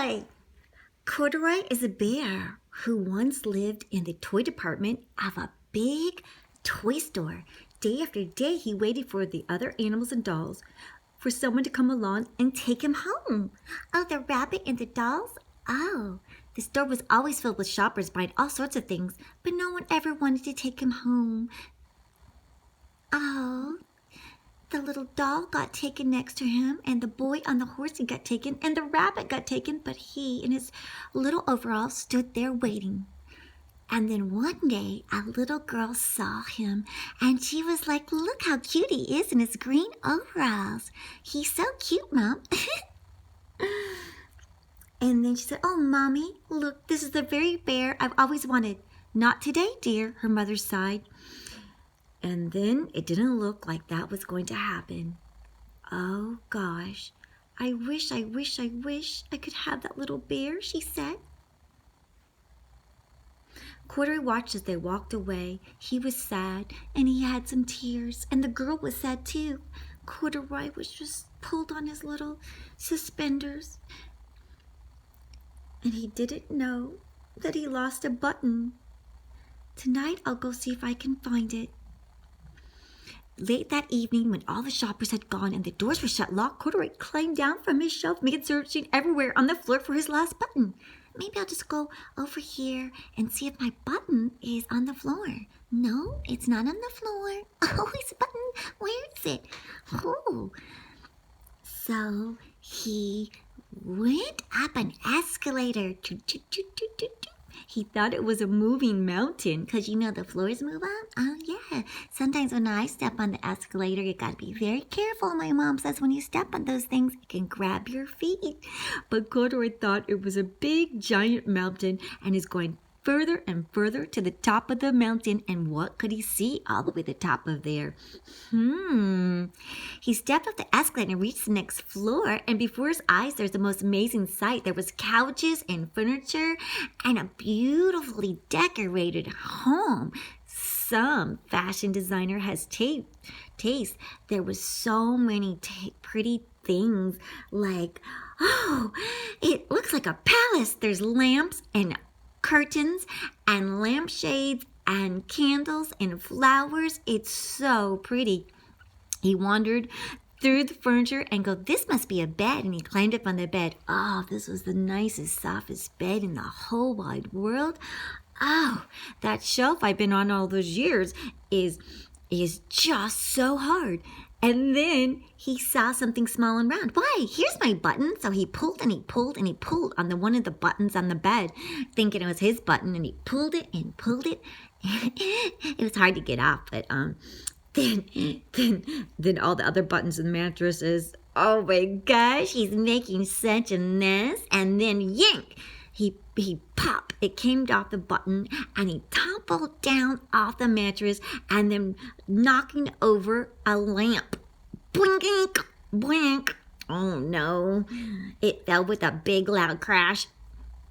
Courdouroy! Courdouroy is a bear who once lived in the toy department of a big toy store. Day after day, he waited for the other animals and dolls for someone to come along and take him home. Oh, the rabbit and the dolls? Oh, the store was always filled with shoppers buying all sorts of things, but no one ever wanted to take him home. Oh, the little doll got taken next to him, and the boy on the horse got taken, and the rabbit got taken, but he in his little overalls stood there waiting. And then one day, a little girl saw him, and she was like, "Look how cute he is in his green overalls. He's so cute, Mom." And then she said, "Oh, Mommy, look, this is the very bear I've always wanted." "Not today, dear," her mother sighed. And then it didn't look like that was going to happen. "Oh, gosh, I wish I could have that little bear," she said. Courdouroy watched as they walked away. He was sad, and he had some tears, and the girl was sad too. Courdouroy was just pulled on his little suspenders, and he didn't know that he lost a button. Tonight I'll go see if I can find it. Late that evening, when all the shoppers had gone and the doors were shut locked, Courdouroy climbed down from his shelf, making searching everywhere on the floor for his lost button. "Maybe I'll just go over here and see if my button is on the floor." No, it's not on the floor. Oh, his button, where is it? Oh. So he went up an escalator. He thought it was a moving mountain because, the floors move up. Oh, yeah. Sometimes when I step on the escalator, you got to be very careful. My mom says when you step on those things, it can grab your feet. But Courdouroy thought it was a big, giant mountain and is going further and further to the top of the mountain. And what could he see all the way to the top of there? He stepped up the escalator and reached the next floor, and before his eyes there's the most amazing sight. There was couches and furniture and a beautifully decorated home. Some fashion designer has taste. There was so many pretty things, like, oh, it looks like a palace. There's lamps and curtains and lampshades and candles and flowers. It's so pretty. He wandered through the furniture and go, "This must be a bed," and he climbed up on the bed. Oh, this was the nicest, softest bed in the whole wide world. Oh, that shelf I've been on all those years is just so hard. And then he saw something small and round. "Why, here's my button." So he pulled and he pulled and he pulled on one of the buttons on the bed, thinking it was his button, and he pulled it and pulled it. It was hard to get off, but then all the other buttons and mattresses. Oh my gosh, he's making such a mess. And then yank, he popped. It came off the button, and he toppled down off the mattress, and then knocking over a lamp. Blink, blink. Oh no! It fell with a big loud crash.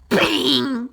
Bang!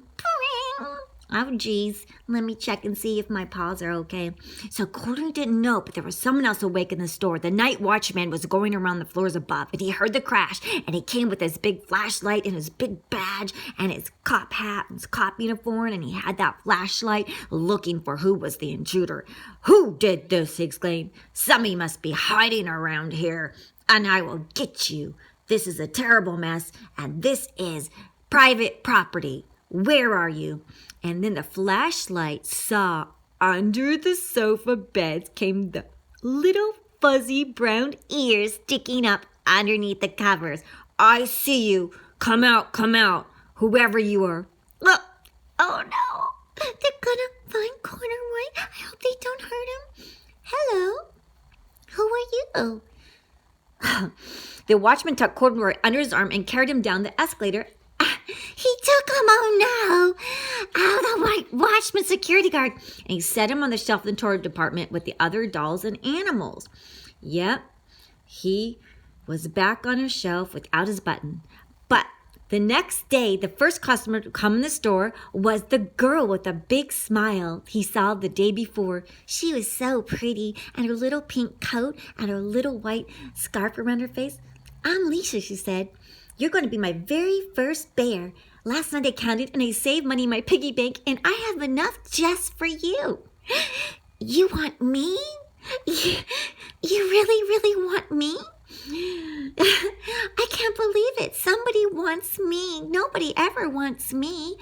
Oh, geez. Let me check and see if my paws are okay. So Courdouroy didn't know, but there was someone else awake in the store. The night watchman was going around the floors above, and he heard the crash, and he came with his big flashlight and his big badge and his cop hat and his cop uniform, and he had that flashlight looking for who was the intruder. "Who did this?" he exclaimed. "Somebody must be hiding around here, and I will get you. This is a terrible mess, and this is private property. Where are you?" And then the flashlight saw under the sofa beds came the little fuzzy brown ears sticking up underneath the covers. "I see you. Come out, whoever you are." Oh no, they're gonna find Courdouroy. I hope they don't hurt him. "Hello, who are you?" The watchman took Courdouroy under his arm and carried him down the escalator. He took him, oh no! Oh, the white watchman security guard. And he set him on the shelf in the toy department with the other dolls and animals. Yep, he was back on his shelf without his button. But the next day, the first customer to come in the store was the girl with a big smile he saw the day before. She was so pretty, and her little pink coat and her little white scarf around her face. "I'm Lisa," she said. You're going to be my very first bear. Last night I counted and I saved money in my piggy bank, and I have enough just for you. You want me? You really, really want me? I can't believe it. Somebody wants me. Nobody ever wants me.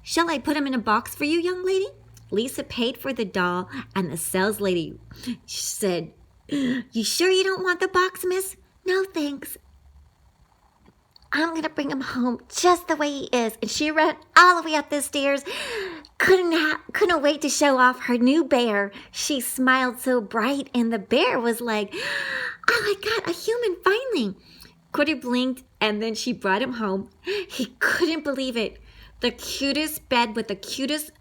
Shall I put him in a box for you, young lady? Lisa paid for the doll, and the sales lady said, You sure you don't want the box, miss? No, thanks. I'm going to bring him home just the way he is. And she ran all the way up the stairs. Couldn't wait to show off her new bear. She smiled so bright, and the bear was like, Oh, I got a human finally. Quarter blinked, and then she brought him home. He couldn't believe it. The cutest bed with the cutest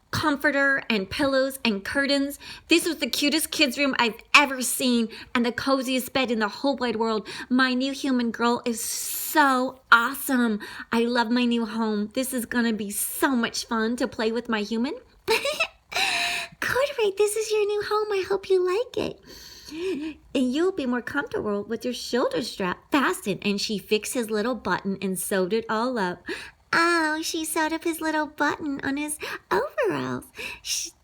comforter and pillows and curtains. This was the cutest kids' room I've ever seen, and the coziest bed in the whole wide world. My new human girl is so awesome. I love my new home. This is gonna be so much fun to play with my human. Courdouroy, this is your new home. I hope you like it. And you'll be more comfortable with your shoulder strap fastened. And she fixed his little button and sewed it all up. Oh, she sewed up his little button on his overalls.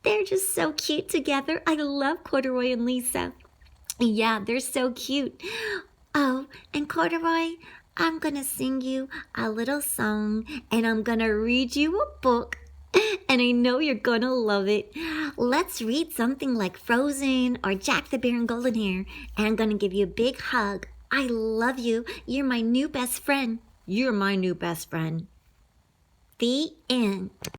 They're just so cute together. I love Courdouroy and Lisa. Yeah, they're so cute. Oh, and Courdouroy, I'm going to sing you a little song, and I'm going to read you a book, and I know you're going to love it. Let's read something like Frozen or Jack the Bear and Golden Hair, and I'm going to give you a big hug. I love you. You're my new best friend. You're my new best friend. The end.